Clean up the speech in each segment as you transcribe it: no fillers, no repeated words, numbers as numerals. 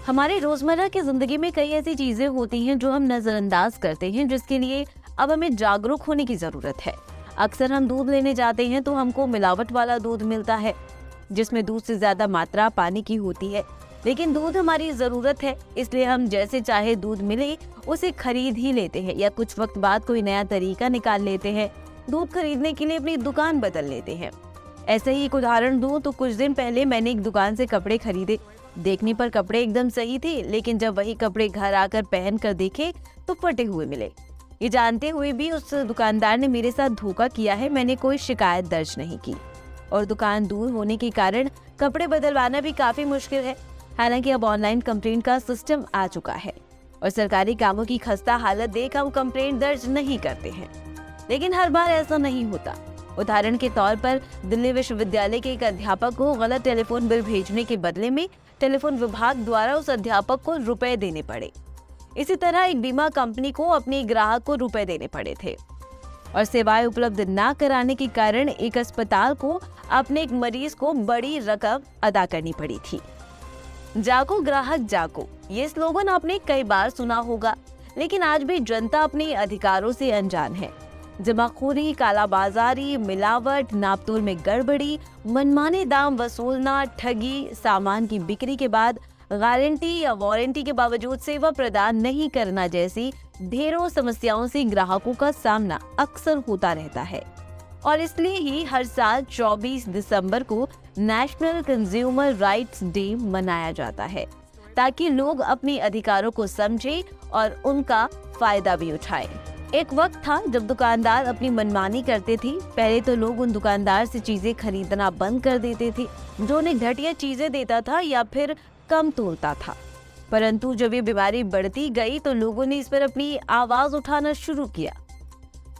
हमारे रोजमर्रा की जिंदगी में कई ऐसी चीजें होती हैं जो हम नजरअंदाज करते हैं, जिसके लिए अब हमें जागरूक होने की जरूरत है। अक्सर हम दूध लेने जाते हैं तो हमको मिलावट वाला दूध मिलता है, जिसमें दूध से ज्यादा मात्रा पानी की होती है। लेकिन दूध हमारी जरूरत है, इसलिए हम जैसे चाहे दूध मिले उसे खरीद ही लेते हैं, या कुछ वक्त बाद कोई नया तरीका निकाल लेते हैं दूध खरीदने के लिए, अपनी दुकान बदल लेते हैं। ऐसे ही एक उदाहरण दूं तो कुछ दिन पहले मैंने एक दुकान से कपड़े खरीदे। देखने पर कपड़े एकदम सही थे, लेकिन जब वही कपड़े घर आकर पहन कर देखे तो फटे हुए मिले। ये जानते हुए भी उस दुकानदार ने मेरे साथ धोखा किया है। मैंने कोई शिकायत दर्ज नहीं की और दुकान दूर होने के कारण कपड़े बदलवाना भी काफी मुश्किल है। हालांकि अब ऑनलाइन कंप्लेंट का सिस्टम आ चुका है और सरकारी कामों की खस्ता हालत देख हम कंप्लेंट दर्ज नहीं करते हैं, लेकिन हर बार ऐसा नहीं होता। उदाहरण के तौर पर दिल्ली विश्वविद्यालय के एक अध्यापक को गलत टेलीफोन बिल भेजने के बदले में टेलीफोन विभाग द्वारा उस अध्यापक को रुपए देने पड़े। इसी तरह एक बीमा कंपनी को अपने ग्राहक को रुपए देने पड़े थे और सेवाएं उपलब्ध न कराने के कारण एक अस्पताल को अपने एक मरीज को बड़ी रकम अदा करनी पड़ी थी। जागो ग्राहक जागो, ये स्लोगन आपने कई बार सुना होगा, लेकिन आज भी जनता अपने अधिकारों से अनजान है। जमाखोरी, कालाबाजारी, मिलावट, नापतोल में गड़बड़ी, मनमाने दाम वसूलना, ठगी, सामान की बिक्री के बाद गारंटी या वारंटी के बावजूद सेवा प्रदान नहीं करना जैसी ढेरों समस्याओं से ग्राहकों का सामना अक्सर होता रहता है। और इसलिए ही हर साल 24 दिसंबर को नेशनल कंज्यूमर राइट्स डे मनाया जाता है, ताकि लोग अपने अधिकारों को समझें और उनका फायदा भी उठाएं। एक वक्त था जब दुकानदार अपनी मनमानी करते थे। पहले तो लोग उन दुकानदार से चीजें खरीदना बंद कर देते थे जो उन्हें घटिया चीजें देता था या फिर कम तोलता था। परंतु जब ये बीमारी बढ़ती गई तो लोगों ने इस पर अपनी आवाज उठाना शुरू किया।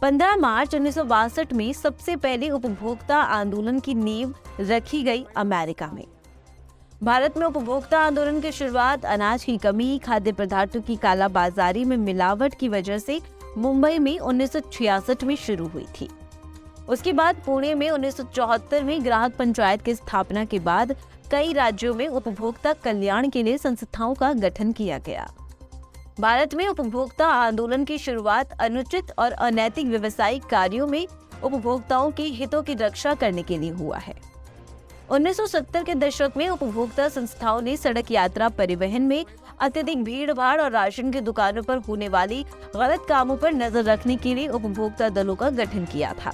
15 मार्च 1962 में सबसे पहले उपभोक्ता आंदोलन की नींव रखी गई अमेरिका में। भारत में उपभोक्ता आंदोलन की शुरुआत अनाज की कमी, खाद्य पदार्थों की कालाबाजारी में मिलावट की वजह से मुंबई में 1966 में शुरू हुई थी। उसके बाद पुणे में 1974 में ग्राहक पंचायत की स्थापना के बाद कई राज्यों में उपभोक्ता कल्याण के लिए संस्थाओं का गठन किया गया। भारत में उपभोक्ता आंदोलन की शुरुआत अनुचित और अनैतिक व्यावसायिक कार्यों में उपभोक्ताओं के हितों की रक्षा करने के लिए हुआ है। 1970 के दशक में उपभोक्ता संस्थाओं ने सड़क यात्रा, परिवहन में अत्यधिक भीड़-भाड़ और राशन की दुकानों पर होने वाली गलत कामों पर नजर रखने के लिए उपभोक्ता दलों का गठन किया था।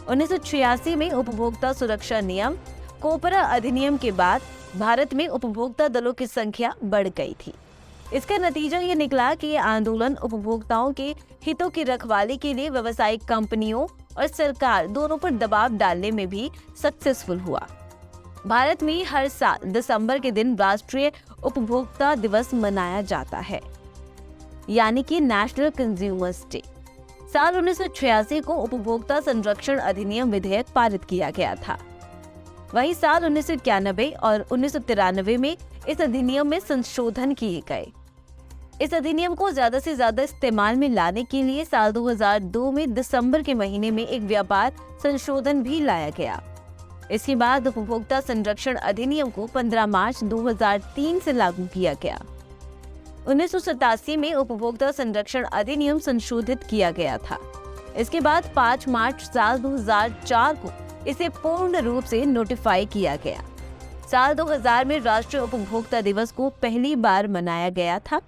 1986 में उपभोक्ता सुरक्षा नियम कोपरा अधिनियम के बाद भारत में उपभोक्ता दलों की संख्या बढ़ गई थी। इसका नतीजा ये निकला कि ये आंदोलन उपभोक्ताओं के हितों की रखवाली के लिए व्यावसायिक कंपनियों और सरकार दोनों पर दबाव डालने में भी सक्सेसफुल हुआ। भारत में हर साल दिसंबर के दिन राष्ट्रीय उपभोक्ता दिवस मनाया जाता है, यानी कि नेशनल कंज्यूमर्स डे। साल 1986 को उपभोक्ता संरक्षण अधिनियम विधेयक पारित किया गया था। वहीं साल 1991 और 1993 में इस अधिनियम में संशोधन किए गए। इस अधिनियम को ज्यादा से ज्यादा इस्तेमाल में लाने के लिए साल 2002 में दिसंबर के महीने में एक व्यापार संशोधन भी लाया गया। इसके बाद उपभोक्ता संरक्षण अधिनियम को 15 मार्च 2003 से लागू किया गया। 1987 में उपभोक्ता संरक्षण अधिनियम संशोधित किया गया था। इसके बाद 5 मार्च साल 2004 को इसे पूर्ण रूप से नोटिफाई किया गया। साल 2000 में राष्ट्रीय उपभोक्ता दिवस को पहली बार मनाया गया था।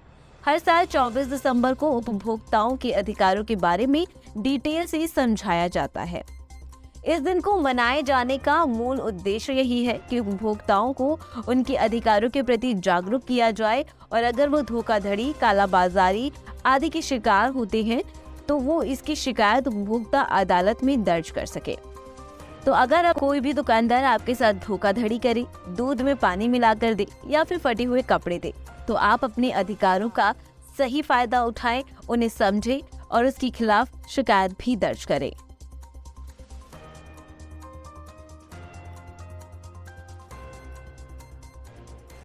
हर साल 24 दिसंबर को उपभोक्ताओं के अधिकारों के बारे में डिटेल से समझाया जाता है। इस दिन को मनाए जाने का मूल उद्देश्य यही है कि उपभोक्ताओं को उनके अधिकारों के प्रति जागरूक किया जाए और अगर वो धोखाधड़ी, कालाबाजारी आदि के शिकार होते हैं तो वो इसकी शिकायत उपभोक्ता अदालत में दर्ज कर सके। तो अगर कोई भी दुकानदार आपके साथ धोखाधड़ी करे, दूध में पानी मिलाकर दे या फिर फटे हुए कपड़े दे, तो आप अपने अधिकारों का सही फायदा उठाएं, उन्हें समझें और उसके खिलाफ शिकायत भी दर्ज करें।